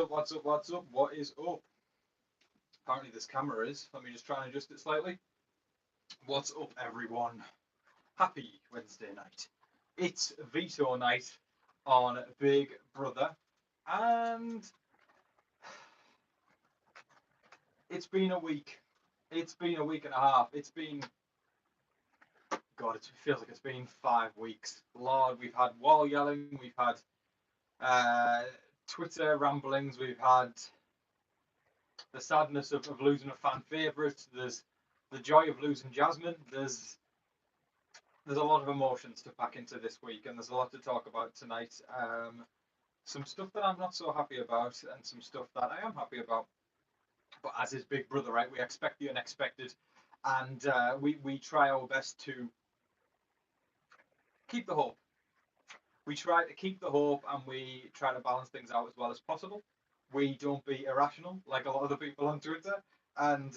What's up? What's up? What is up? Apparently this camera is. Let me just try and adjust it slightly. What's up, everyone? Happy Wednesday night. It's veto night on Big Brother, and it's been a week. It's been a week and a half. It's been, God, it feels like it's been 5 weeks. Lord, we've had wall yelling, we've had Twitter ramblings, we've had the sadness of losing a fan favourite. There's the joy of losing Jasmine. There's a lot of emotions to pack into this week, and there's a lot to talk about tonight. Some stuff that I'm not so happy about, and some stuff that I am happy about. But as is Big Brother, right? We expect the unexpected, and we try our best to keep the hope. We try to keep the hope, and we try to balance things out as well as possible. We don't be irrational like a lot of the people on Twitter, and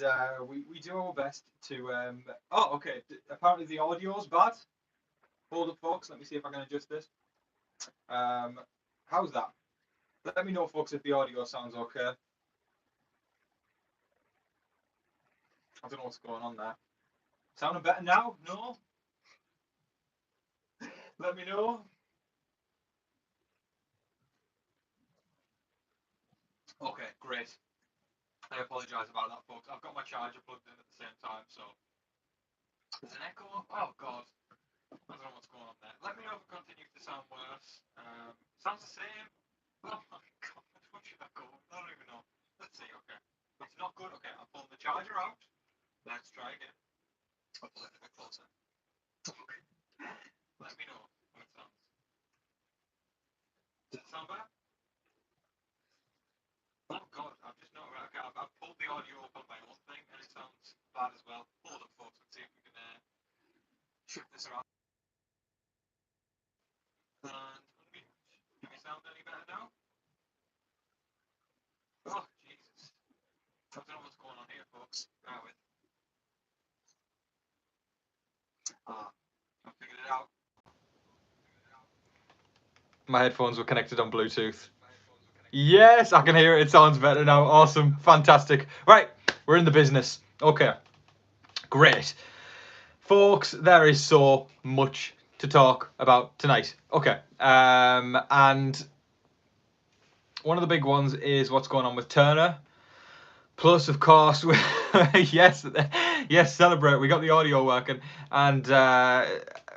we do our best to. Oh, okay. Apparently the audio's bad. Hold up, folks. Let me see if I can adjust this. How's that? Let me know, folks, if the audio sounds okay. I don't know what's going on there. Sounding better now? No? Let me know. Okay, great. I apologise about that, folks. I've got my charger plugged in at the same time, so there's an echo. Oh God, I don't know what's going on there. Let me know if it continues to sound worse. Sounds the same. Oh my God, what should I go? I don't even know. Let's see. Okay, it's not good. Okay, I'm pulling the charger out. Let's try again. I'll pull it a bit closer. Okay. Let me know how it sounds. Does it sound bad? Oh God, I've just not. Okay, I've pulled the audio up on my own thing, and it sounds bad as well. Hold up, folks. Let's see if we can shift this around. And can we sound any better now? Oh Jesus! I don't know what's going on here, folks. Bear with. I figured it out. My headphones were connected on Bluetooth. Yes, I can hear it. It sounds better now. Awesome. Fantastic. Right, we're in the business. Okay. Great. Folks, there is so much to talk about tonight. Okay. And one of the big ones is what's going on with Turner. Plus, of course, yes, celebrate. We got the audio working. And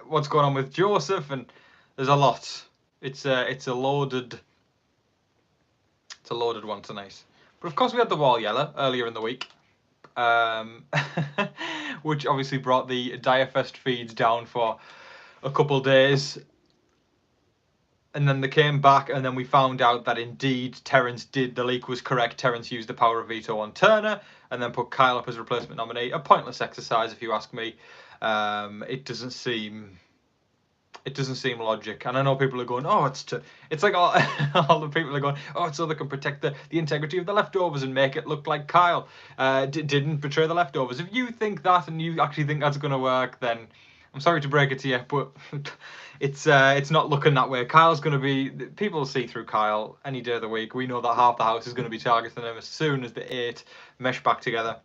what's going on with Joseph, and there's a lot. It's a loaded one tonight. But of course, we had the wall yeller earlier in the week, which obviously brought the Direfest feeds down for a couple days. And then they came back, and then we found out that indeed Terence the leak was correct. Terence used the power of veto on Turner, and then put Kyle up as replacement nominee. A pointless exercise, if you ask me. It doesn't seem logic, and I know people are going, oh, it's like all, all the people are going, oh, it's so they can protect the integrity of the leftovers and make it look like Kyle didn't betray the leftovers. If you think that and you actually think that's going to work, then I'm sorry to break it to you, but it's not looking that way. Kyle's going to be, people will see through Kyle any day of the week. We know that half the house is going to be targeting him as soon as the 8 mesh back together.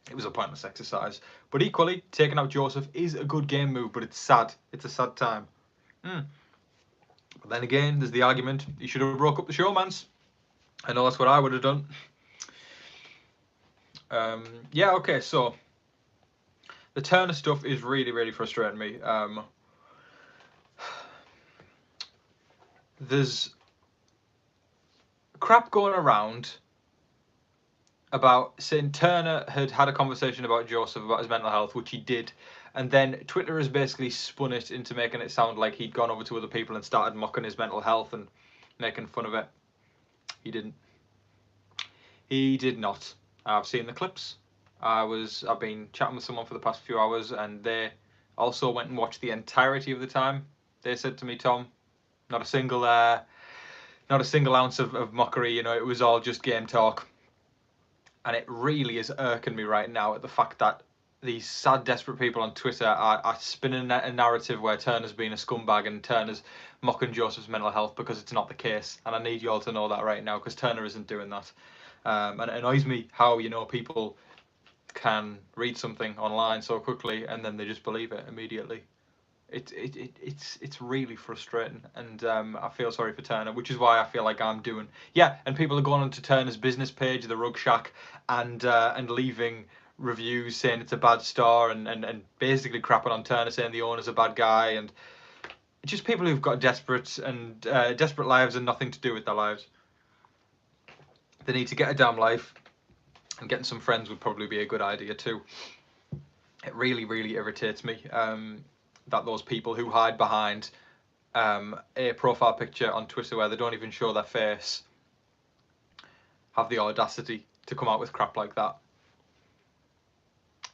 It was a pointless exercise. But equally, taking out Joseph is a good game move, but it's sad. It's a sad time. But then again, there's the argument, you should have broke up the showmans. I know that's what I would have done. Yeah, okay, so the Turner stuff is really, really frustrating me. There's crap going around about saying Turner had a conversation about Joseph about his mental health, which he did, and then Twitter has basically spun it into making it sound like he'd gone over to other people and started mocking his mental health and making fun of it. He didn't. He did not. I've seen the clips. I've been chatting with someone for the past few hours, and they also went and watched the entirety of the time. They said to me, Tom, not a single ounce of mockery. You know, it was all just game talk. And it really is irking me right now at the fact that these sad, desperate people on Twitter are spinning a narrative where Turner's been a scumbag and Turner's mocking Joseph's mental health, because it's not the case. And I need you all to know that right now, because Turner isn't doing that. And it annoys me how, you know, people can read something online so quickly and then they just believe it immediately. It's really frustrating, and I feel sorry for Turner, which is why I feel like I'm doing. Yeah, and people are going onto Turner's business page, the Rug Shack, and leaving reviews saying it's a bad store, and basically crapping on Turner, saying the owner's a bad guy, and just people who've got desperate lives and nothing to do with their lives. They need to get a damn life, and getting some friends would probably be a good idea too. It really, really irritates me that those people who hide behind a profile picture on Twitter where they don't even show their face have the audacity to come out with crap like that.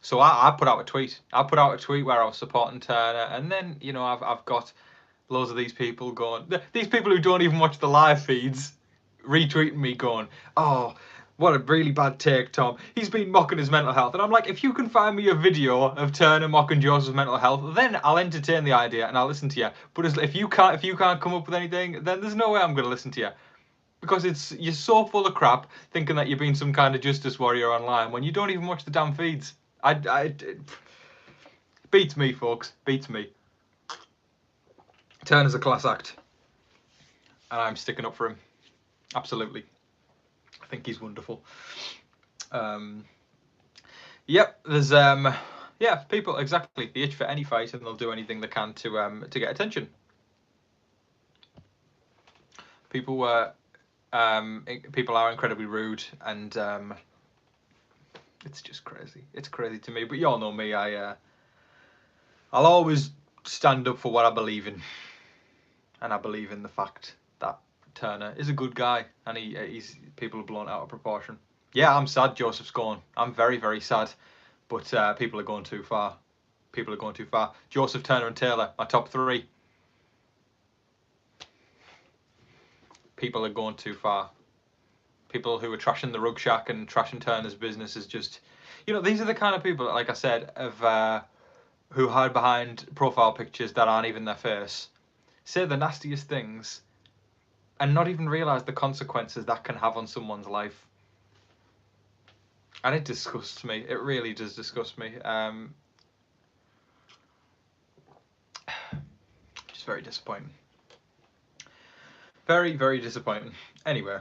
So I put out a tweet. I put out a tweet where I was supporting Turner, and then, you know, I've got loads of these people going, these people who don't even watch the live feeds, retweeting me going, oh, what a really bad take, Tom. He's been mocking his mental health. And I'm like, if you can find me a video of Turner mocking Joseph's mental health, then I'll entertain the idea and I'll listen to you. But if you can't come up with anything, then there's no way I'm going to listen to you. Because you're so full of crap thinking that you're being some kind of justice warrior online when you don't even watch the damn feeds. It beats me, folks. Beats me. Turner's a class act. And I'm sticking up for him. Absolutely. I think he's wonderful. Yep, there's yeah, people, exactly, the itch for any fight, and they'll do anything they can to get attention. People are incredibly rude, and it's just crazy. It's crazy to me. But you all know me. I'll always stand up for what I believe in, and I believe in the fact that Turner is a good guy, and he's people are blown out of proportion. Yeah, I'm sad Joseph's gone. I'm very, very sad, but people are going too far. People are going too far. Joseph, Turner, and Taylor, my top three. People are going too far. People who are trashing the Rug Shack and trashing Turner's business is just, you know, these are the kind of people, like I said, who hide behind profile pictures that aren't even their face, say the nastiest things, and not even realise the consequences that can have on someone's life. And it disgusts me. It really does disgust me. Just very disappointing. Very, very disappointing. Anyway,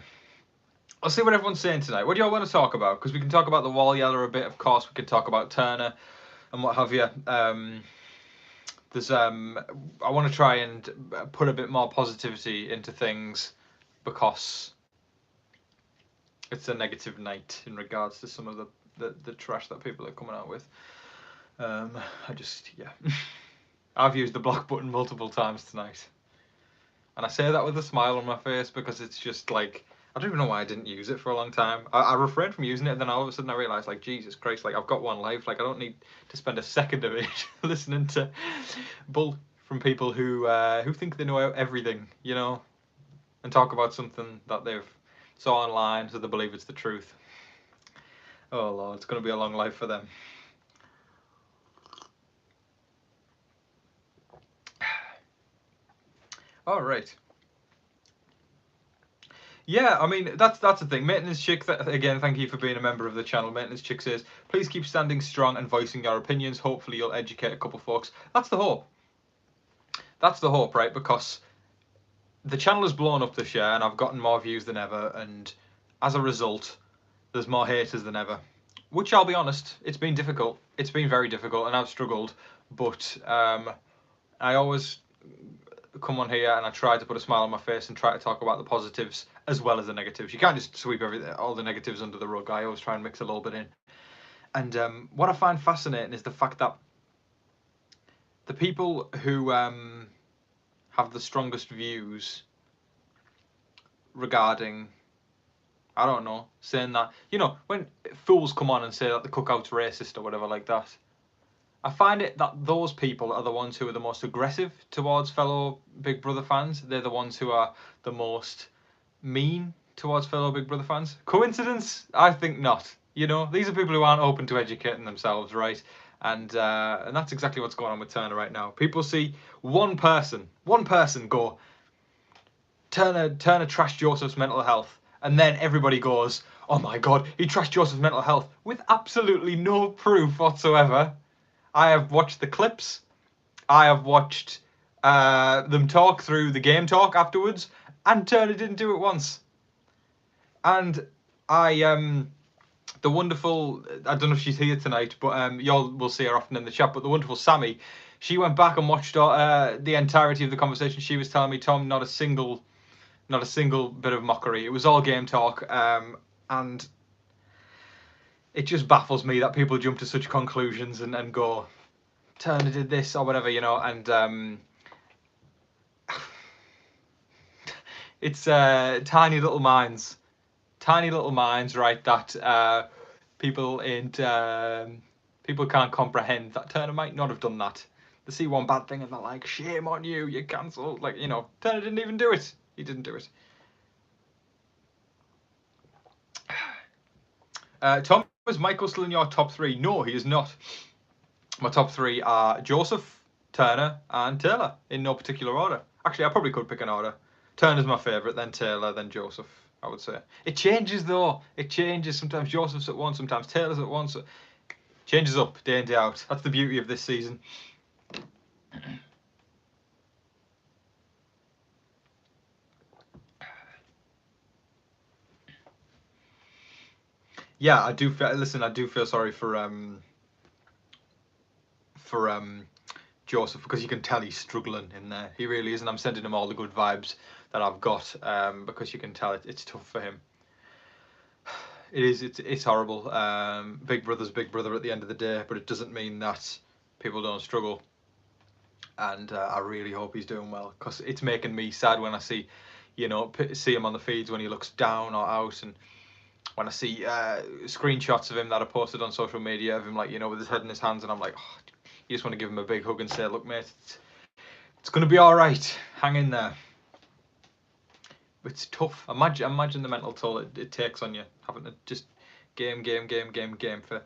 I'll see what everyone's saying tonight. What do y'all want to talk about? Because we can talk about the Wall Yeller a bit, of course. We can talk about Turner and what have you. I want to try and put a bit more positivity into things, because it's a negative night in regards to some of the trash that people are coming out with. I've used the block button multiple times tonight. And I say that with a smile on my face, because it's just like, I don't even know why I didn't use it for a long time. I refrained from using it, and then all of a sudden I realised, like, Jesus Christ, like, I've got one life. Like, I don't need to spend a second of it listening to bull from people who think they know everything, you know, and talk about something that they've saw online so they believe it's the truth. Oh Lord, it's going to be a long life for them. All right. Yeah, I mean, that's the thing. Maintenance Chick, again, thank you for being a member of the channel. Maintenance Chick says, please keep standing strong and voicing your opinions. Hopefully you'll educate a couple folks. That's the hope. That's the hope, right? Because the channel has blown up this year, and I've gotten more views than ever, and as a result, there's more haters than ever. Which, I'll be honest, it's been difficult. It's been very difficult, and I've struggled. But I always come on here and I try to put a smile on my face and try to talk about the positives as well as the negatives. You can't just sweep all the negatives under the rug. I always try and mix a little bit in. And what I find fascinating is the fact that the people who have the strongest views regarding, I don't know, saying that, you know, when fools come on and say that the cookout's racist or whatever like that, I find it that those people are the ones who are the most aggressive towards fellow Big Brother fans. They're the ones who are the most mean towards fellow Big Brother fans. Coincidence? I think not. You know, these are people who aren't open to educating themselves, right? And that's exactly what's going on with Turner right now. People see one person go, Turner trashed Joseph's mental health, and then everybody goes, oh my God, he trashed Joseph's mental health with absolutely no proof whatsoever. I have watched the clips. I have watched them talk through the game talk afterwards, and Turner didn't do it once. And the wonderful, I don't know if she's here tonight, but y'all will see her often in the chat, but the wonderful Sammy, she went back and watched the entirety of the conversation. She was telling me, Tom, not a single bit of mockery. It was all game talk, and it just baffles me that people jump to such conclusions and go, Turner did this or whatever, and it's tiny little minds, right? That people can't comprehend that Turner might not have done that. They see one bad thing and they're like, shame on you, you're cancelled. Like, Turner didn't even do it. He didn't do it. Tom, is Michael still in your top 3? No, he is not. My top 3 are Joseph, Turner, and Taylor, in no particular order. Actually, I probably could pick an order. Turner's my favourite, then Taylor, then Joseph, I would say. It changes, though. It changes. Sometimes Joseph's at one, sometimes Taylor's at one. So changes up day in, day out. That's the beauty of this season. Yeah, I do feel. Listen, I do feel sorry for Joseph, because you can tell he's struggling in there. He really is, and I'm sending him all the good vibes that I've got, because you can tell it's tough for him. It is. It's horrible. Big Brother's Big Brother at the end of the day, but it doesn't mean that people don't struggle. And I really hope he's doing well, because it's making me sad when I see, see him on the feeds when he looks down or out, and when I see screenshots of him that are posted on social media of him, like, with his head in his hands, and I'm like, oh, you just want to give him a big hug and say, look, mate, it's going to be all right. Hang in there. It's tough. Imagine the mental toll it takes on you, having to just game for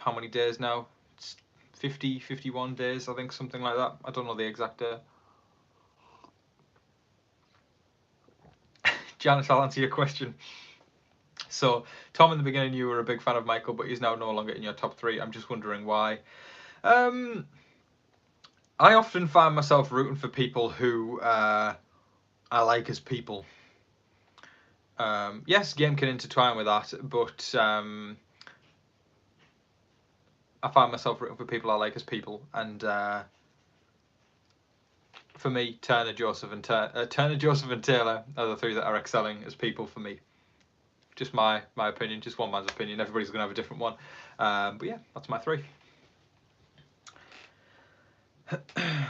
how many days now? It's 50, 51 days, I think, something like that. I don't know the exact day. Janice, I'll answer your question. So, Tom, in the beginning, you were a big fan of Michael, but he's now no longer in your top 3. I'm just wondering why. I often find myself rooting for people who I like as people. Yes, game can intertwine with that, but I find myself rooting for people I like as people, and for me, Turner, Joseph, and Taylor are the 3 that are excelling as people for me. Just my opinion, just one man's opinion. Everybody's going to have a different one. But yeah, that's my 3.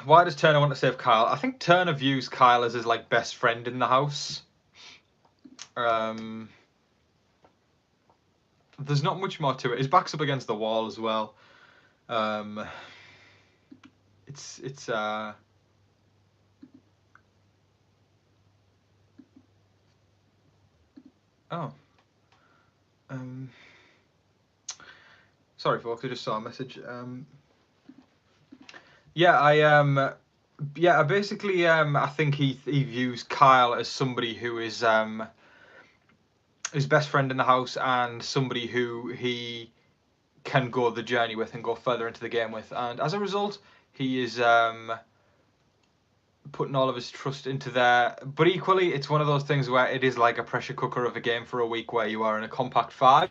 Why does Turner want to save Kyle? I think Turner views Kyle as his best friend in the house. There's not much more to it. His back's up against the wall as well. It's oh. Sorry, folks. I just saw a message. Yeah, I basically I think he views Kyle as somebody who is his best friend in the house, and somebody who he can go the journey with and go further into the game with, and as a result, he is putting all of his trust into there. But equally, it's one of those things where it is like a pressure cooker of a game for a week, where you are in a compact 5,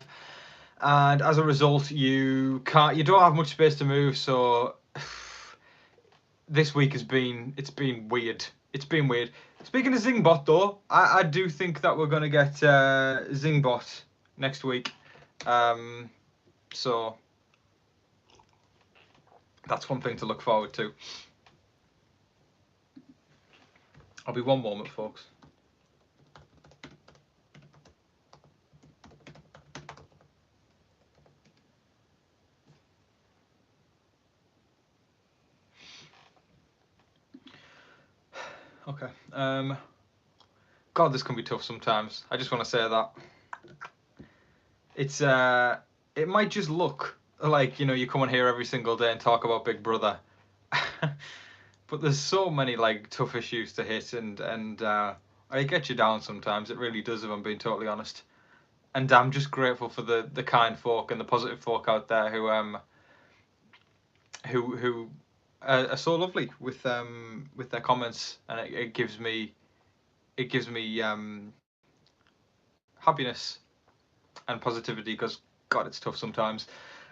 and as a result, you don't have much space to move. So this week it's been weird. It's been weird. Speaking of Zingbot, though, I do think that we're going to get Zingbot next week. So that's one thing to look forward to. I'll be one moment, folks. Okay. God, this can be tough sometimes. I just want to say that. It's it might just look like, you know, you come on here every single day and talk about Big Brother. But there's so many like tough issues to hit, and it gets you down sometimes. It really does, if I'm being totally honest. And I'm just grateful for the kind folk and the positive folk out there who are so lovely with their comments, and it gives me happiness and positivity, because God, it's tough sometimes.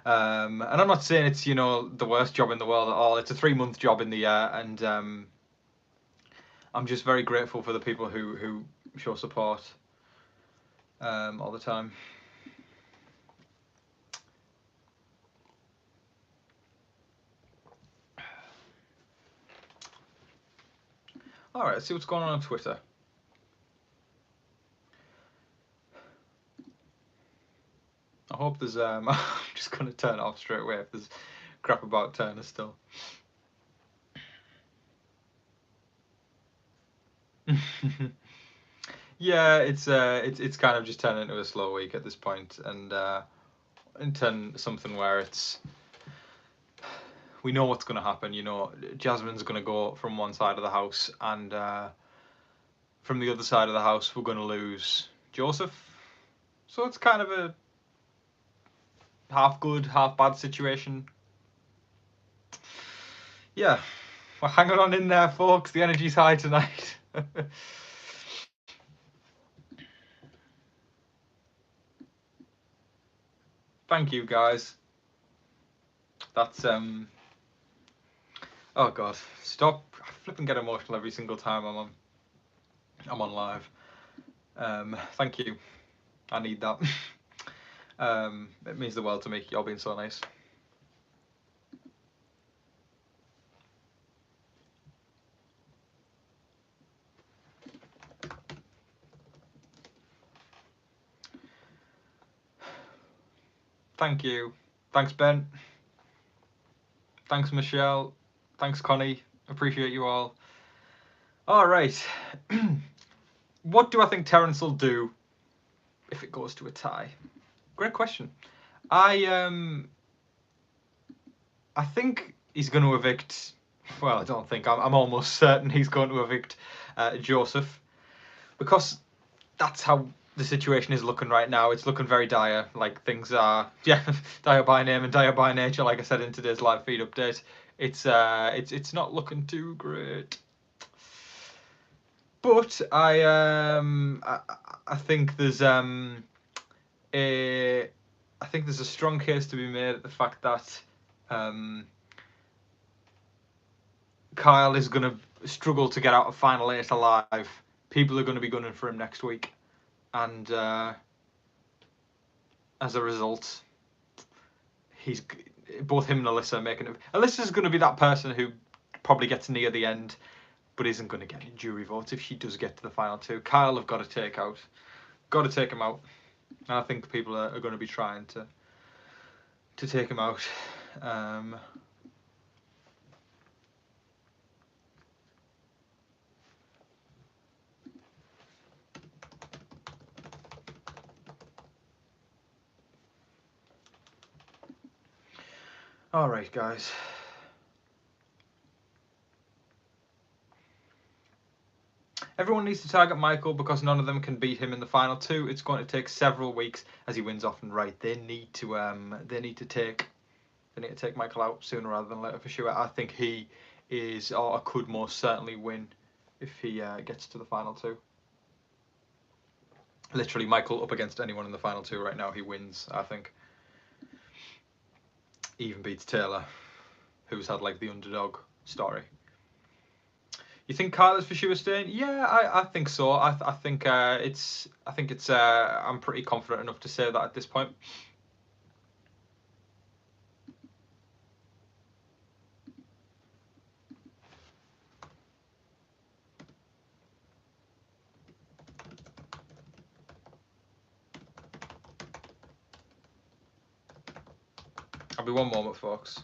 And I'm not saying it's, you know, the worst job in the world at all. It's a 3-month job in the year, and I'm just very grateful for the people who show support all the time. All right, let's see what's going on Twitter. I hope there's I'm just gonna turn it off straight away if there's crap about Turner still. Yeah, it's kind of just turned into a slow week at this point, and into something where we know what's going to happen. You know, Jasmine's going to go from one side of the house, and from the other side of the house, we're going to lose Joseph. So it's kind of a half good, half bad situation. Yeah, we're hanging on in there, folks. The energy's high tonight. Thank you, guys. That's oh God, stop! I flipping get emotional every single time I'm on live. Thank you. I need that. It means the world to me. You're being so nice. Thank you. Thanks, Ben. Thanks, Michelle. Thanks, Connie. Appreciate you all. All right. What do I think Terence will do if it goes to a tie? Great question. I think he's going to evict. Well, I don't think. I'm almost certain he's going to evict Joseph, because that's how the situation is looking right now. It's looking very dire. Like, things are, yeah, dire by name and dire by nature. Like I said in today's live feed update, it's not looking too great. But I think there's I think there's a strong case to be made at the fact that Kyle is going to struggle to get out of Final 8 alive. People are going to be gunning for him next week, and as a result, he's both him and Alyssa are making it. Alyssa's going to be that person who probably gets near the end, but isn't going to get any jury votes if she does get to the final 2. Kyle have got to take him out, and I think people are going to be trying to take him out. All right, guys. Everyone needs to target Michael because none of them can beat him in the final 2. It's going to take several weeks as he wins off and right. They need to take Michael out sooner rather than later for sure. I think he is, or could most certainly win if he gets to the final 2. Literally, Michael up against anyone in the final 2 right now, he wins. I think. Even beats Taylor, who's had like the underdog story. You think Kyle is for sure staying? Yeah, I think so. I think it's I'm pretty confident enough to say that at this point. I'll be one moment, folks.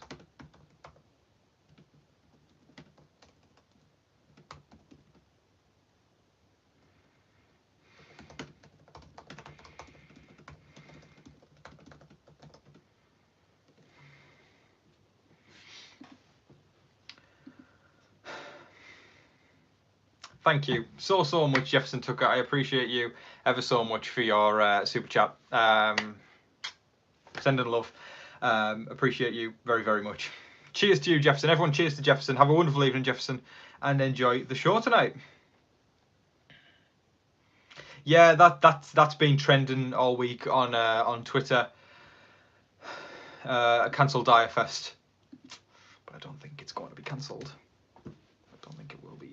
Thank you so much, Jefferson Tucker. I appreciate you ever so much for your super chat. Sending love. Appreciate you very much. Cheers to you, Jefferson. Everyone, cheers to Jefferson. Have a wonderful evening, Jefferson, and enjoy the show tonight. Yeah, that's been trending all week on Twitter. Cancelled Direfest, but I don't think it's going to be cancelled. I don't think it will be.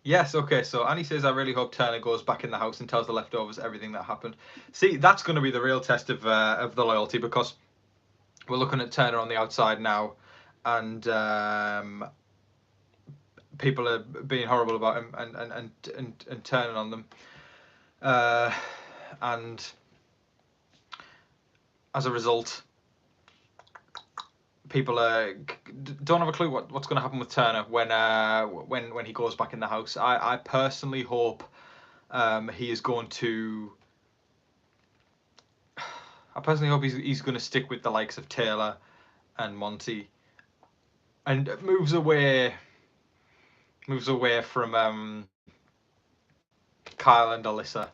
Yes, okay, so Annie says, I really hope Turner goes back in the house and tells the leftovers everything that happened. See, that's going to be the real test of the loyalty, because we're looking at Turner on the outside now, and people are being horrible about him and turning on them. And as a result, people don't have a clue what's going to happen with Turner when he goes back in the house. I personally hope he is going to. I personally hope he's going to stick with the likes of Taylor and Monty, and moves away from Kyle and Alyssa.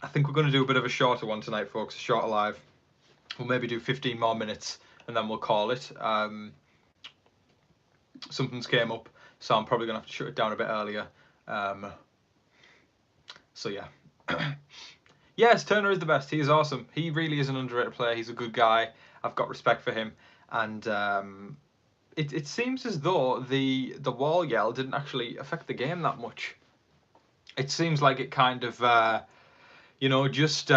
I think we're going to do a bit of a shorter one tonight, folks. A shorter live. We'll maybe do 15 more minutes and then we'll call it. Something's came up, so I'm probably going to have to shut it down a bit earlier. So yeah. Yes, Turner is the best. He is awesome. He really is an underrated player. He's a good guy. I've got respect for him. And it seems as though the wall yell didn't actually affect the game that much. It seems like it kind of, just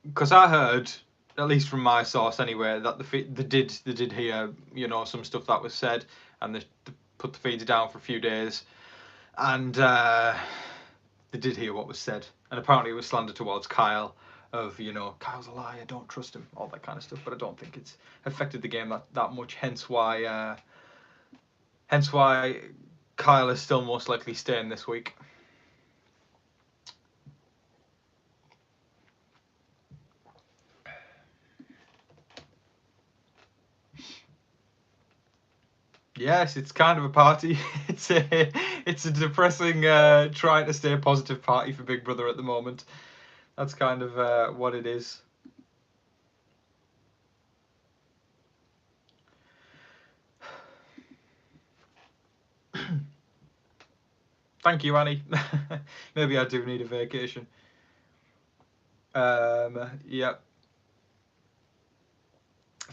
because I heard, at least from my source anyway, that they did hear, some stuff that was said, and they put the feeds down for a few days, and they did hear what was said, and apparently it was slander towards Kyle, of Kyle's a liar, don't trust him, all that kind of stuff. But I don't think it's affected the game that much. Hence why Kyle is still most likely staying this week. Yes, it's kind of a party. It's a depressing, trying to stay positive party for Big Brother at the moment. That's kind of what it is. Thank you, Annie. Maybe I do need a vacation. Yeah.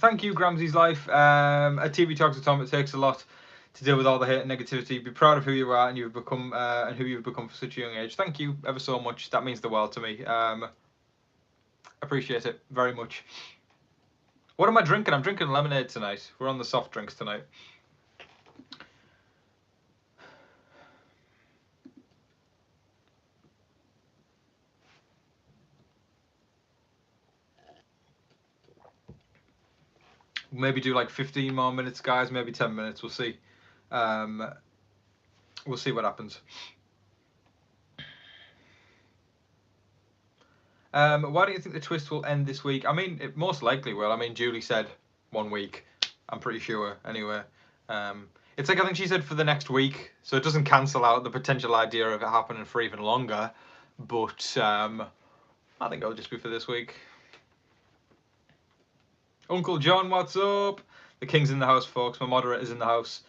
Thank you, Gramsci's Life. At TV Talks with Tom, it takes a lot to deal with all the hate and negativity. Be proud of who you are and you've become, and who you've become for such a young age. Thank you ever so much. That means the world to me. Appreciate it very much. What am I drinking? I'm drinking lemonade tonight. We're on the soft drinks tonight. Maybe do like 15 more minutes, guys. Maybe 10 minutes. We'll see. We'll see what happens. Why do you think the twist will end this week? I mean, it most likely will. I mean, Julie said 1 week. I'm pretty sure, anyway. It's like, I think she said for the next week, so it doesn't cancel out the potential idea of it happening for even longer. But I think it'll just be for this week. Uncle John, what's up? The King's in the house, folks. My moderator's in the house.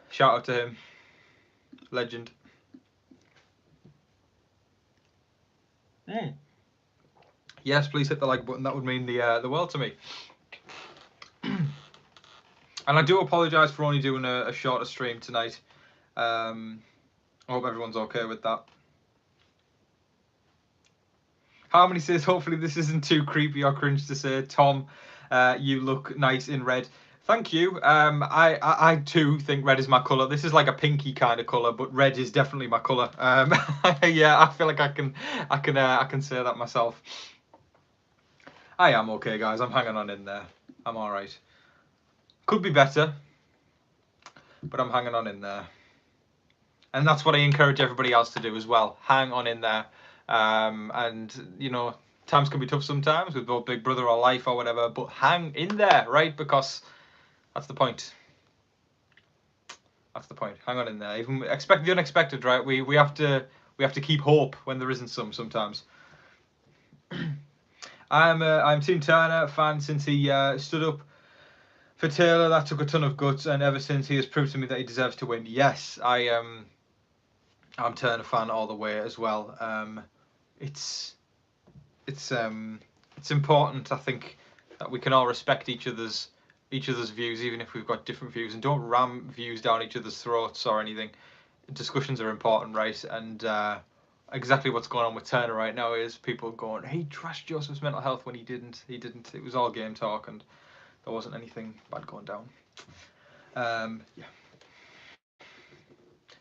Shout out to him. Legend. Yes, please hit the like button. That would mean the world to me. And I do apologise for only doing a shorter stream tonight. I hope everyone's okay with that. Harmony says, hopefully this isn't too creepy or cringe to say. Tom, you look nice in red. Thank you. I too think red is my colour. This is like a pinky kind of colour, but red is definitely my colour. Yeah, I feel like I can say that myself. I am okay, guys. I'm hanging on in there. I'm all right. Could be better, but I'm hanging on in there. And that's what I encourage everybody else to do as well. Hang on in there. And, you know, times can be tough sometimes with both Big Brother or life or whatever, but hang in there, right? Because that's the point. That's the point. Hang on in there. Even expect the unexpected, right? We have to keep hope when there isn't some sometimes. I'm Team Turner fan since he stood up for Taylor. That took a ton of guts, and ever since he has proved to me that he deserves to win. Yes, I'm Turner fan all the way as well. It's important, I think, that we can all respect each other's views, even if we've got different views, and don't ram views down each other's throats or anything. Discussions are important, right? And exactly what's going on with Turner right now is people going, he trashed Joseph's mental health when he didn't. It was all game talk, and there wasn't anything bad going down. Yeah.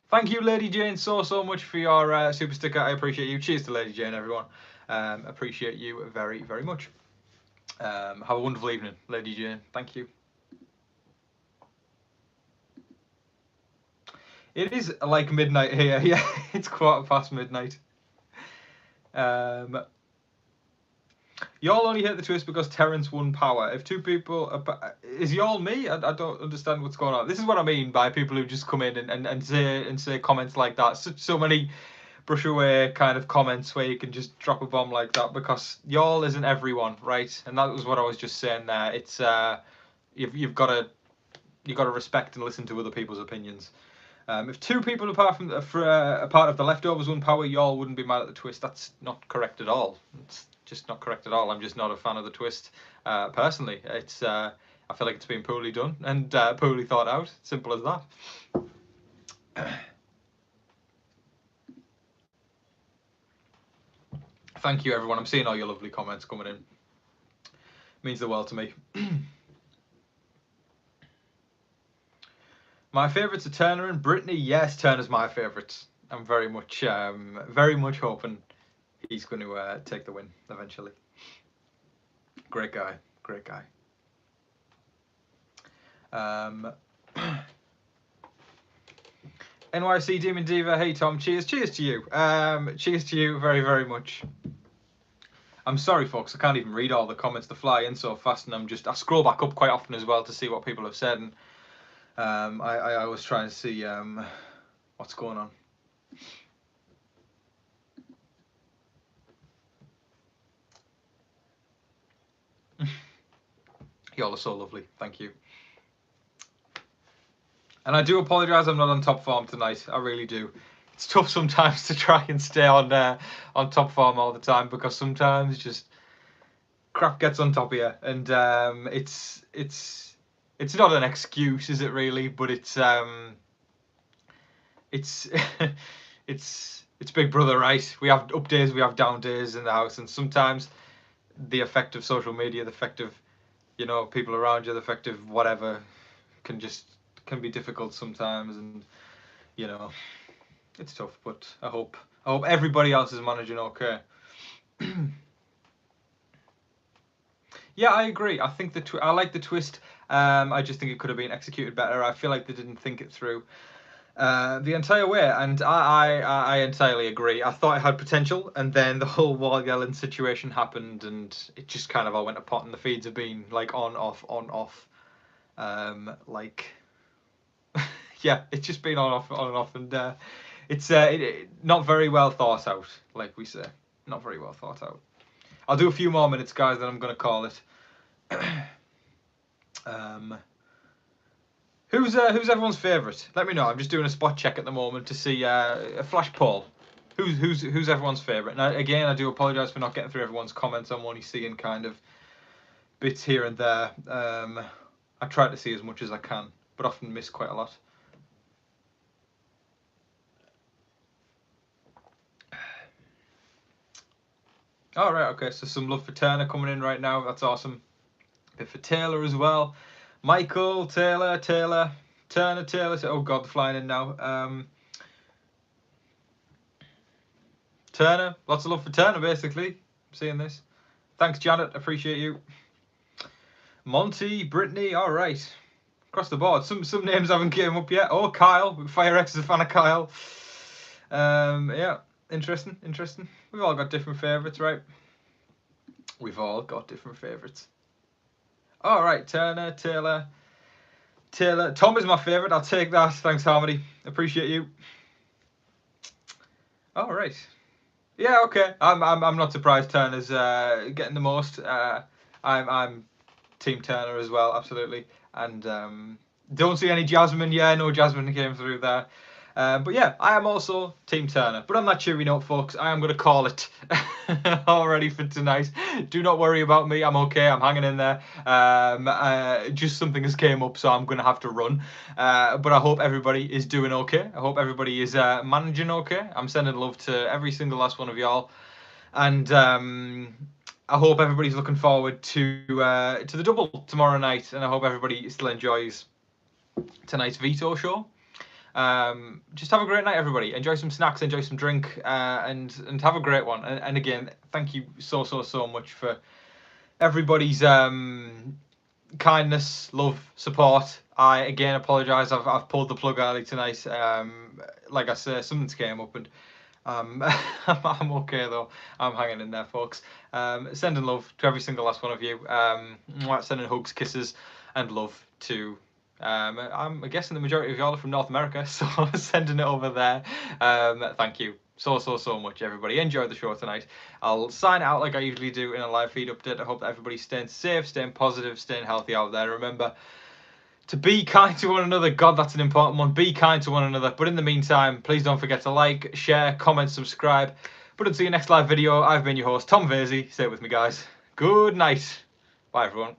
Thank you, Lady Jane, so much for your super sticker. I appreciate you. Cheers to Lady Jane, everyone. Appreciate you very, very much. Have a wonderful evening, Lady Jane. Thank you. It is like midnight here. Yeah, it's 1:15 midnight. Y'all only hit the twist because Terence won power. If two people is y'all me? I don't understand what's going on. This is what I mean by people who just come in and say comments like that. So many brush away kind of comments where you can just drop a bomb like that, because y'all isn't everyone, right? And that was what I was just saying there. It's you've got to respect and listen to other people's opinions. If two people apart from a part of the leftovers won power, y'all wouldn't be mad at the twist. That's not correct at all. It's just not correct at all. I'm just not a fan of the twist personally. It's I feel like it's been poorly done and poorly thought out. Simple as that. Thank you, everyone. I'm seeing all your lovely comments coming in. Means the world to me. My favourites are Turner and Brittany. Yes, Turner's my favourite. I'm very much hoping he's going to take the win eventually. Great guy. Great guy. NYC Demon Diva. Hey, Tom. Cheers. Cheers to you. Cheers to you very, very much. I'm sorry, folks. I can't even read all the comments. They fly in so fast, and I scroll back up quite often as well to see what people have said, and I always try and see what's going on. Y'all are so lovely. Thank you. And I do apologise I'm not on top form tonight. I really do. It's tough sometimes to try and stay on top form all the time, because sometimes just crap gets on top of you, and it's not an excuse, is it really? But it's it's Big Brother, right? We have up days, we have down days in the house, and sometimes the effect of social media, the effect of, you know, people around you, the effect of whatever can be difficult sometimes, and you know, it's tough. But I hope everybody else is managing okay. Yeah, I agree. I think I like the twist. I just think it could have been executed better. I feel like they didn't think it through the entire way, and I entirely agree. I thought it had potential, and then the whole wall yelling situation happened, and it just kind of all went to pot, and the feeds have been like on off, like yeah, it's just been on and off, and it's not very well thought out, like we say, not very well thought out. I'll do a few more minutes, guys, then I'm going to call it. Who's everyone's favourite? Let me know. I'm just doing a spot check at the moment to see a flash poll. Who's everyone's favourite? Now, again, I do apologise for not getting through everyone's comments. I'm only seeing kind of bits here and there. I try to see as much as I can, but often miss quite a lot. All right, okay. So some love for Turner coming in right now. That's awesome. A bit for Taylor as well. Michael, Taylor, Turner. Oh God, they're flying in now. Turner, lots of love for Turner, basically. I'm seeing this. Thanks, Janet. Appreciate you. Monty, Brittany. All right. across the board. Some names haven't came up yet. Oh, Kyle. FireX is a fan of Kyle. Yeah, interesting. We've all got different favourites, right? We've all got different favourites. All right, Turner, Taylor. Tom is my favourite. I'll take that. Thanks, Harmony. Appreciate you. All right. Yeah, okay. I'm not surprised Turner's getting the most. I'm Team Turner as well, absolutely. And don't see any Jasmine. Yeah, no Jasmine came through there. But yeah, I am also Team Turner. But on that cheery note, folks, I am going to call it already for tonight. Do not worry about me. I'm okay. I'm hanging in there. Just something has came up, so I'm going to have to run. But I hope everybody is doing okay. I hope everybody is managing okay. I'm sending love to every single last one of y'all. And I hope everybody's looking forward to the double tomorrow night. And I hope everybody still enjoys tonight's Veto show. Just have a great night, everybody. Enjoy some snacks, enjoy some drink, and have a great one. And again, thank you so much for everybody's kindness, love, support. I again apologise. I've pulled the plug early tonight. Like I say, something's came up, and I'm okay though. I'm hanging in there, folks. Sending love to every single last one of you. Sending hugs, kisses, and love to. I'm guessing the majority of y'all are from North America, so sending it over there. Thank you so much, everybody. Enjoy the show tonight. I'll sign out like I usually do in a live feed update. I hope that everybody's staying safe, staying positive, staying healthy out there. Remember to be kind to one another. God, that's an important one. Be kind to one another. But in the meantime, please don't forget to like, share, comment, subscribe. But until your next live video, I've been your host, Tom Vasey. Stay with me, guys. Good night. Bye, everyone.